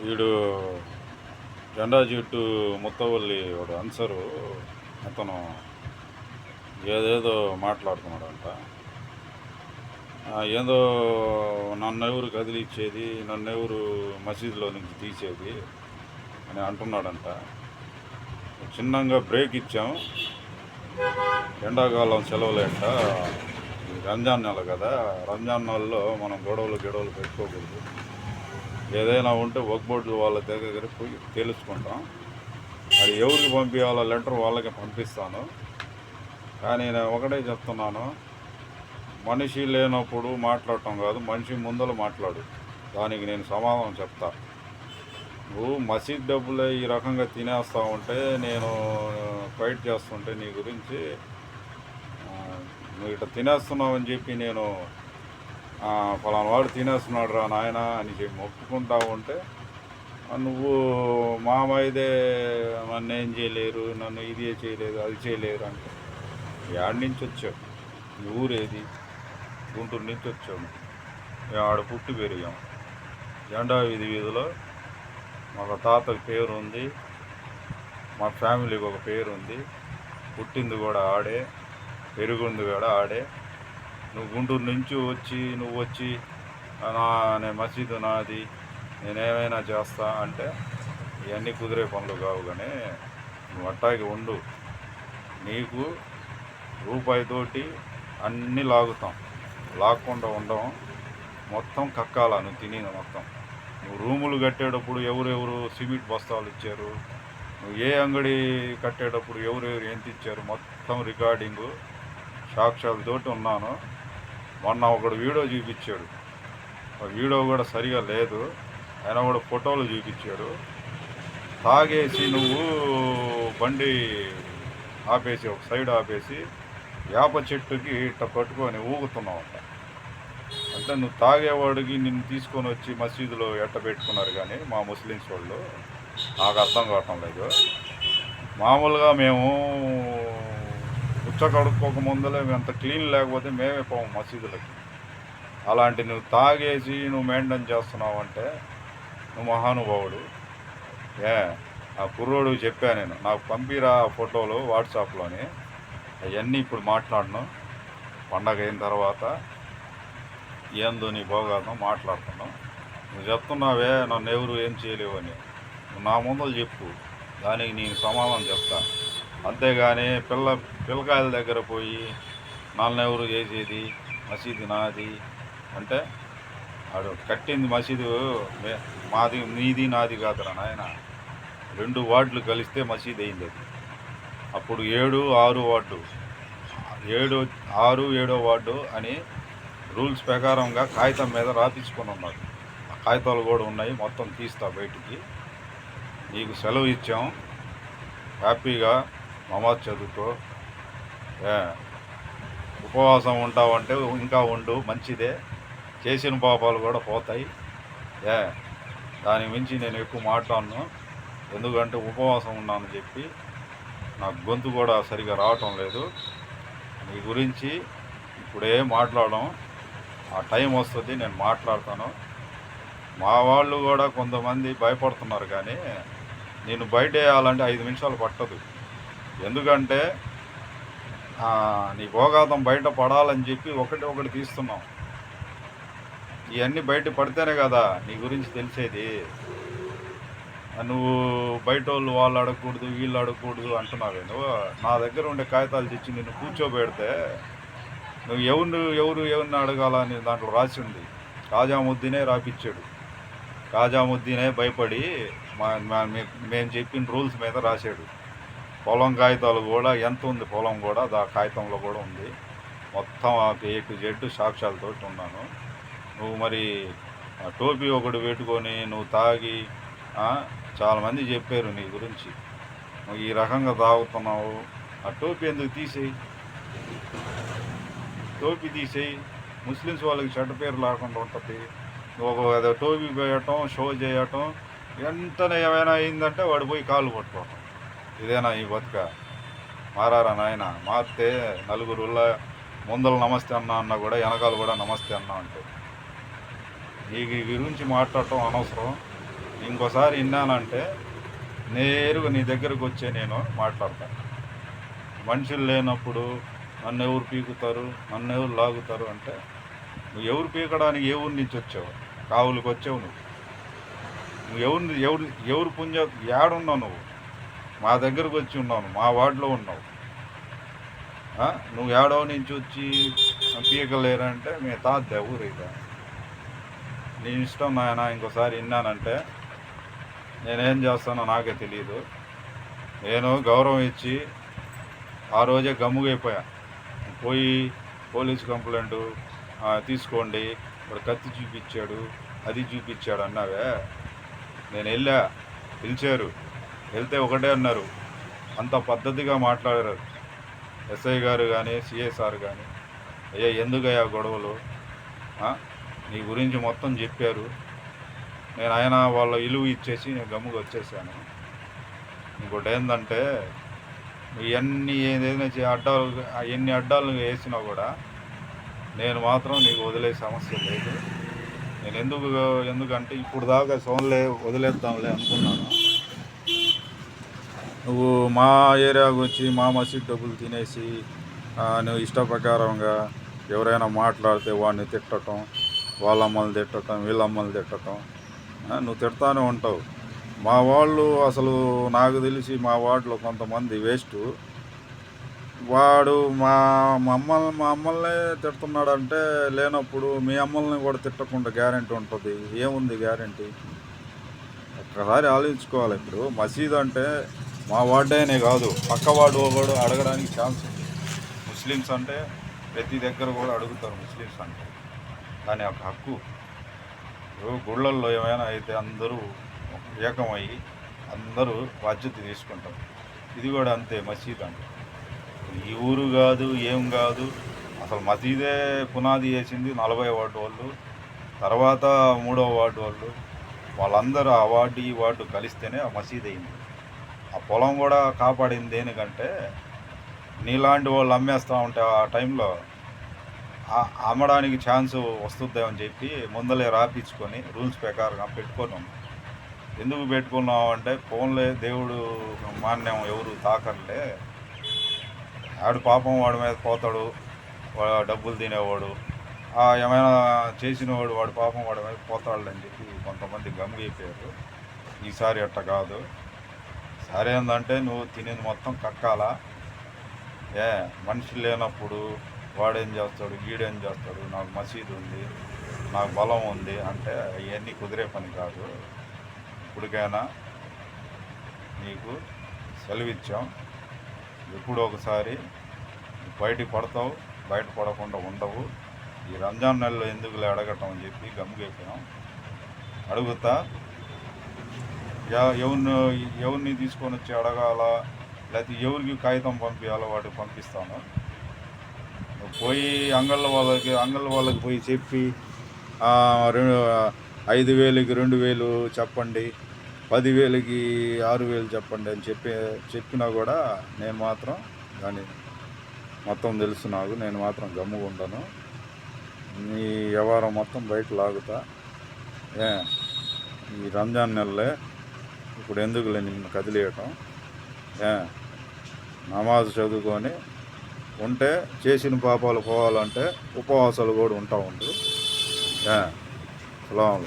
వీడు జెండా జుట్టు ముత్తవల్లి వాడు అన్సరు అతను ఏదేదో మాట్లాడుతున్నాడంట. ఏదో నన్నెవరు కదిలిచ్చేది, నన్నెవరు మసీదులో నుంచి తీసేది అని అంటున్నాడంట. చిన్నంగా బ్రేక్ ఇచ్చాం. ఎండాకాలం సెలవులేంట, రంజాన్ నెల కదా, రంజాన్ నెలలో మనం గొడవలు పెట్టుకోకూడదు. ఏదైనా ఉంటే వక్ బోర్డు వాళ్ళ దగ్గర పోయి తెలుసుకుంటాం. అది ఎవరికి పంపించాలో లెటర్ వాళ్ళకి పంపిస్తాను. కానీ నేను ఒకటే చెప్తున్నాను, మనిషి లేనప్పుడు మాట్లాడటం కాదు, మనిషి ముందర మాట్లాడు, దానికి నేను సమాధానం చెప్తా. నువ్వు మసీద్ డబ్బులే ఈ రకంగా తినేస్తా ఉంటే, నేను ఫైట్ చేస్తుంటే నీ గురించి నువ్వు ఇట్లా తినేస్తున్నావు అని చెప్పి నేను ఫలానా వాడు తినేస్తున్నాడు రా నాయన అని చెప్పి మొక్కుకుంటా ఉంటే, నువ్వు మామైదే నన్ను ఏం చేయలేరు, నన్ను ఇది చేయలేదు అది చేయలేరు అంటే ఏడు నుంచి వచ్చావు? ఈ ఊరేది? గుంటూరు నుంచి వచ్చాము. మేము ఆడ పుట్టి పెరిగాం. జెండా వీధిలో మాకు తాతకి పేరు ఉంది, మా ఫ్యామిలీకి ఒక పేరు ఉంది. పుట్టింది కూడా ఆడే, పెరుగుంది కూడా ఆడే. నువ్వు గుంటూరు నుంచి నువ్వు వచ్చి నేను మసీదు నాది, నేనేమైనా చేస్తా అంటే ఇవన్నీ కుదిరే పనులు కావు. కానీ నువ్వు అట్టాగి ఉండు. నీకు రూపాయితోటి అన్నీ లాగుతాం, లాక్కుండా ఉండడం. మొత్తం కక్కాల నువ్వు తినేది మొత్తం. నువ్వు రూములు కట్టేటప్పుడు ఎవరెవరు సిమెంట్ బస్తాలు ఇచ్చారు, నువ్వు ఏ అంగడి కట్టేటప్పుడు ఎవరెవరు ఎంత ఇచ్చారు, మొత్తం రికార్డింగు సాక్ష్యాలతోటి ఉన్నాను. మొన్న ఒకడు వీడియో చూపించాడు, ఆ వీడియో కూడా సరిగా లేదు, అయినా కూడా ఫోటోలు చూపించాడు. తాగేసి నువ్వు బండి ఆపేసి, ఒక సైడ్ ఆపేసి వేప చెట్టుకి ఇట్ట పట్టుకొని ఊగుతున్నావంట. అంటే నువ్వు తాగేవాడికి నిన్ను తీసుకొని వచ్చి మసీదులో ఎట్ట పెట్టుకున్నారు. కానీ మా ముస్లిమ్స్ వాళ్ళు, నాకు అర్థం కావటం లేదు. మామూలుగా మేము కడుక్కోక ముందలే అంత క్లీన్ లేకపోతే మేమే పోము మసీదులకి. అలాంటి నువ్వు తాగేసి నువ్వు మెయింటైన్ చేస్తున్నావు అంటే నువ్వు మహానుభావుడు. ఆ కుర్రోడు చెప్పా నేను, నాకు పంపిరా ఫోటోలు వాట్సాప్లోని. అవన్నీ ఇప్పుడు మాట్లాడను, పండగ అయిన తర్వాత ఏందో నీ భోగాతం మాట్లాడుతున్నావు. నువ్వు చెప్తున్నావే నన్ను ఎవరు ఏం చేయలేవు అని, నువ్వు నా ముందలు చెప్పు, దానికి నేను సమాధానం చెప్తా. అంతేగాని పిల్లకాయల దగ్గర పోయి నన్ను ఎవరు చేసేది, మసీదు నాది అంటే, ఆడు కట్టింది మసీదు మాది, నీది నాది కాదురా నాయన. 2 వార్డులు కలిస్తే మసీదు అయింది అది. అప్పుడు 7, 6 వార్డు, 7, 6, 7 వార్డు అని రూల్స్ ప్రకారంగా కాగితం మీద రాపించుకొని ఉన్నారు. ఆ కాగితాలు కూడా ఉన్నాయి, మొత్తం తీస్తా బయటికి. నీకు సెలవు ఇచ్చాం, హ్యాపీగా నమాజ్ చదువుకో. ఉపవాసం ఉంటావంటే ఇంకా ఉండు, మంచిదే, చేసిన పాపాలు కూడా పోతాయి. దాని మించి నేను ఎక్కువ మాట్లాడను, ఎందుకంటే ఉపవాసం ఉన్నానని చెప్పి నాకు గొంతు కూడా సరిగా రావటం లేదు. నీ గురించి ఇప్పుడే మాట్లాడడం, ఆ టైం వస్తుంది నేను మాట్లాడతాను. మా వాళ్ళు కూడా కొంతమంది భయపడుతున్నారు, కానీ నేను బయట వేయాలంటే 5 నిమిషాలు పట్టదు. ఎందుకంటే నీ భోగాతం బయట పడాలని చెప్పి ఒకటి తీస్తున్నాం. ఇవన్నీ బయట పడితేనే కదా నీ గురించి తెలిసేది. నువ్వు బయట వాళ్ళు అడగకూడదు, వీళ్ళు అడగకూడదు అంటున్నావే. నువ్వు నా దగ్గర ఉండే కాగితాలు తెచ్చి నిన్ను కూర్చోబెడితే నువ్వు ఎవరిని అడగాలని దాంట్లో రాసి ఉంది. కాజాముద్దీనే రాపిచ్చాడు. కాజాముద్దీనే భయపడి మేము చెప్పిన రూల్స్ మీద రాశాడు. పొలం కాగితాలు కూడా ఎంత ఉంది, పొలం కూడా కాగితంలో కూడా ఉంది. మొత్తం A-Z సాక్ష్యాలతో ఉన్నాను. నువ్వు మరి టోపీ ఒకటి పెట్టుకొని నువ్వు తాగి, చాలామంది చెప్పారు నీ గురించి, నువ్వు ఈ రకంగా తాగుతున్నావు. ఆ టోపీ ఎందుకు తీసేయి, టోపీ తీసేయి. ముస్లిమ్స్ వాళ్ళకి చెడ్డ పేరు లేకుండా ఉంటుంది. నువ్వు టోపీ వేయటం, షో చేయటం, వెంటనే ఏమైనా అయిందంటే వాడు పోయి కాళ్ళు పట్టుకోవటం. ఇదేనా ఈ బతుక? మారారా నాయన. మారితే నలుగురులా ముందర నమస్తే అన్నా కూడా వెనకాల కూడా నమస్తే అన్నా అంటే. నీకు ఈ గురించి మాట్లాడటం అనవసరం. ఇంకోసారి విన్నానంటే నేరుగా నీ దగ్గరకు వచ్చే నేను మాట్లాడతాను. మనుషులు లేనప్పుడు నన్ను ఎవరు పీకుతారు, నన్ను ఎవరు లాగుతారు అంటే నువ్వు ఎవరు పీకడానికి ఏ ఊరి నుంచి వచ్చావు? కావులకు వచ్చావు నువ్వు. నువ్వు ఎవరు పుణ్య ఏడున్నావు నువ్వు? మా దగ్గరకు వచ్చి ఉన్నావు, మా వార్డులో ఉన్నావు. నువ్వు ఏడవ నుంచి వచ్చి పీకలేరంటే మీ తాత ఊరిగా నీ ఇష్టం నాయన. ఇంకోసారి విన్నానంటే నేనేం చేస్తానో నాకే తెలియదు. నేను గౌరవం ఇచ్చి ఆ రోజే గమ్ముగైపోయా. పోయి పోలీస్ కంప్లైంట్ తీసుకోండి, ఇప్పుడు కత్తి చూపించాడు, అది చూపించాడు అన్నావే. నేను పిలిచారు, వెళ్తే ఒకటే అన్నారు, అంత పద్ధతిగా మాట్లాడారు ఎస్ఐ గారు కానీ సిఐ సార్ కానీ. అయ్యా ఎందుకయ్యా గొడవలు, నీ గురించి మొత్తం చెప్పారు. నేను ఆయన వాళ్ళ ఇలువ ఇచ్చేసి నేను గమ్ముగా వచ్చేసాను. ఇంకోటి ఏంటంటే ఇవన్నీ ఏదైనా ఎన్ని అడ్డాలు వేసినా కూడా నేను మాత్రం నీకు వదిలే సమస్య లేదు. నేను ఎందుకంటే ఇప్పుడు దాకా సోన్లే వదిలేద్దాంలే అనుకున్నాను. నువ్వు మా ఏరియాకు వచ్చి మా మసీద్ డబ్బులు తినేసి నువ్వు ఇష్ట ప్రకారంగా ఎవరైనా మాట్లాడితే వాడిని తిట్టడం, వాళ్ళ అమ్మల్ని తిట్టడం, వీళ్ళ అమ్మల్ని తిట్టడం, నువ్వు తిడతానే ఉంటావు. మా వాళ్ళు అసలు నాకు తెలిసి మా వార్డులో కొంతమంది వేస్ట్. వాడు మా అమ్మల్ని తిడుతున్నాడంటే లేనప్పుడు మీ అమ్మల్ని కూడా తిట్టకుండా గ్యారెంటీ ఉంటుంది? ఏముంది గ్యారెంటీ? ఒక్కసారి ఆలోచించుకోవాలి. ఇప్పుడు మసీద్ అంటే మా వార్డేనే కాదు, పక్క వార్డు కూడా అడగడానికి ఛాన్స్ ఉంది. ముస్లిమ్స్ అంటే ప్రతి దగ్గర కూడా అడుగుతారు ముస్లిమ్స్ అంటే, దాని ఒక హక్కు. గుళ్ళల్లో ఏమైనా అయితే అందరూ ఏకమయ్యి అందరూ బాధ్యత తీసుకుంటారు. ఇది కూడా అంతే. మసీద్ అంటే ఈ ఊరు కాదు, ఏం కాదు, అసలు మసీదే పునాది వేసింది 40 వార్డు వాళ్ళు, తర్వాత 3వ వార్డు వాళ్ళు. వాళ్ళందరూ ఆ వార్డు ఈ వార్డు కలిస్తేనే ఆ మసీద్ అయింది. ఆ పొలం కూడా కాపాడింది దేనికంటే నీలాంటి వాళ్ళు అమ్మేస్తూ ఉంటే ఆ టైంలో అమ్మడానికి ఛాన్స్ వస్తుందేమని చెప్పి ముందలే రాపించుకొని రూల్స్ ప్రకారంగా పెట్టుకున్నాం. ఎందుకు పెట్టుకున్నాం అంటే ఫోన్లే దేవుడు మాన్యం ఎవరు తాకర్లే, ఆడు పాపం వాడి మీద పోతాడు, డబ్బులు తినేవాడు, ఏమైనా చేసినవాడు వాడు పాపం వాడి మీద పోతాడు అని చెప్పి కొంతమంది గమ్ముగైపోయారు. ఈసారి అట్ట కాదు. సరే ఏంటంటే నువ్వు తినేది మొత్తం కక్కాలా. మనిషి లేనప్పుడు వాడేం చేస్తాడు, గీడేం చేస్తాడు, నాకు మసీదు ఉంది, నాకు బలం ఉంది అంటే అవన్నీ కుదిరే పని కాదు. ఇప్పటికైనా నీకు సెలవిచ్చాం. ఎప్పుడో ఒకసారి బయటికి పడతావు, బయట పడకుండా ఉండవు. ఈ రంజాన్ నెలలో ఎందుకు అడగటం అని చెప్పి గమ్ముగైపోయాం. అడుగుతా ఎవరిని తీసుకొని వచ్చి అడగాల, లేకపోతే ఎవరికి కాగితం పంపించాలో వాటికి పంపిస్తాను. పోయి అంగళ్ళ వాళ్ళకి పోయి చెప్పి 5,000కి 2,000 చెప్పండి, 10,000కి 6,000 చెప్పండి అని చెప్పినా కూడా నేను మాత్రం దాన్ని మొత్తం తెలుసు నాకు. నేను మాత్రం గమ్ముగా ఉండను. నీ వ్యవహారం మొత్తం బయట లాగుతా. ఈ రంజాన్ నెలలే ఇప్పుడు ఎందుకులే నిన్ను కదిలేయటం. నమాజ్ చదువుకొని ఉంటే చేసిన పాపాలు పోవాలంటే ఉపవాసాలు కూడా ఉంటా ఉండు. సలాం.